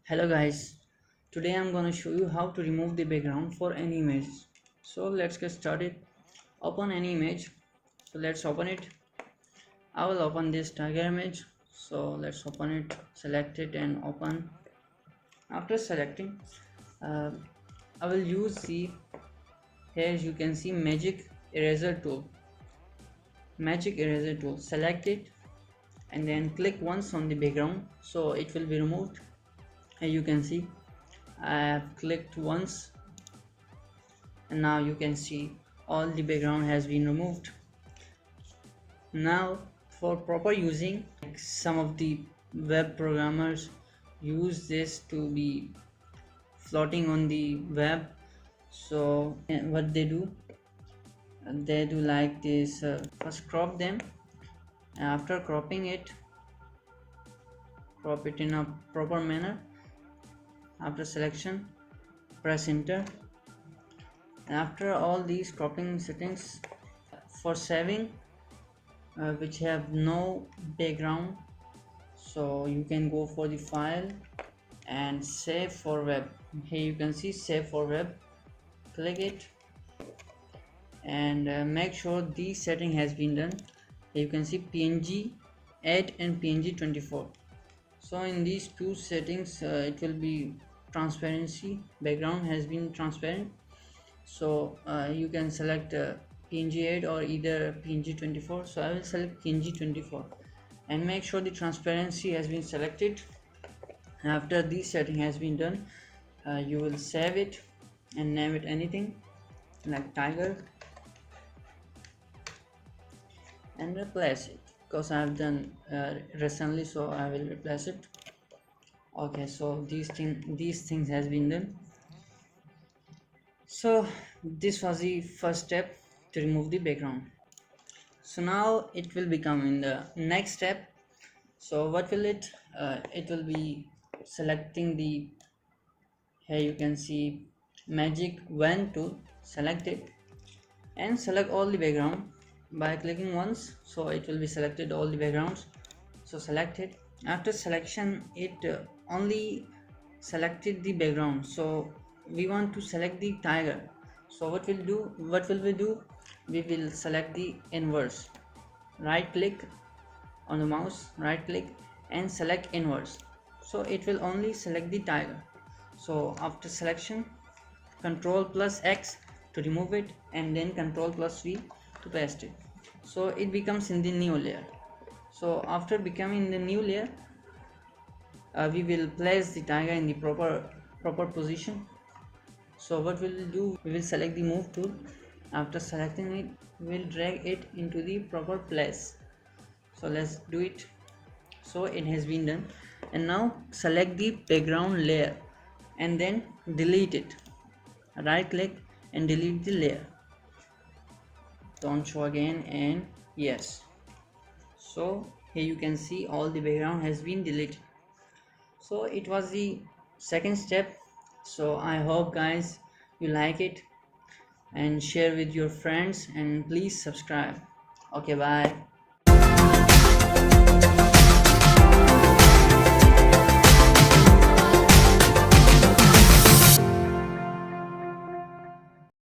Hello guys, today I'm gonna show you how to remove the background for any image. So let's get started. Open any image. So let's open it. I will open this tiger image. So let's open it, select it and open. After selecting, uh, I will use the, here you can see magic eraser tool. Select it and then click once on the background so it will be removed. Here you can see I have clicked once and now you can see all the background has been removed. Now for proper using, like some of the web programmers use this to be floating on the web. So what they do like this, first crop them, and after cropping it, crop it in a proper manner. After selection, press enter, and after all these cropping settings, for saving which have no background, so you can go for the file and save for web. Here you can see save for web, click it and make sure the setting has been done. Here you can see png 8 and png 24. So in these two settings it will be transparency, background has been transparent. So you can select png 8 or either png 24. So I will select png 24 and make sure the transparency has been selected. After this setting has been done, you will save it and name it anything like tiger and replace it, because I have done recently, so I will replace it. Okay, so these things has been done. So this was the first step to remove the background. So now it will become in the next step. So what will it will be selecting the, here you can see magic wand tool, select it and select all the background by clicking once, so it will be selected all the backgrounds. So select it. After selection, it only selected the background, so we want to select the tiger. So what will we do, we will select the inverse. Right click on the mouse, right click and select inverse, so it will only select the tiger. So after selection, Control plus X to remove it and then Control plus V to paste it, so it becomes in the new layer. So after becoming the new layer, we will place the tiger in the proper position. So what we will do, we will select the move tool. After selecting it, we will drag it into the proper place. So let's do it. So it has been done, and now select the background layer and then delete it. Right click and delete the layer. Don't show again, and yes. So here you can see all the background has been deleted. So it was the second step. So I hope guys you like it and share with your friends, and please subscribe. Okay, bye.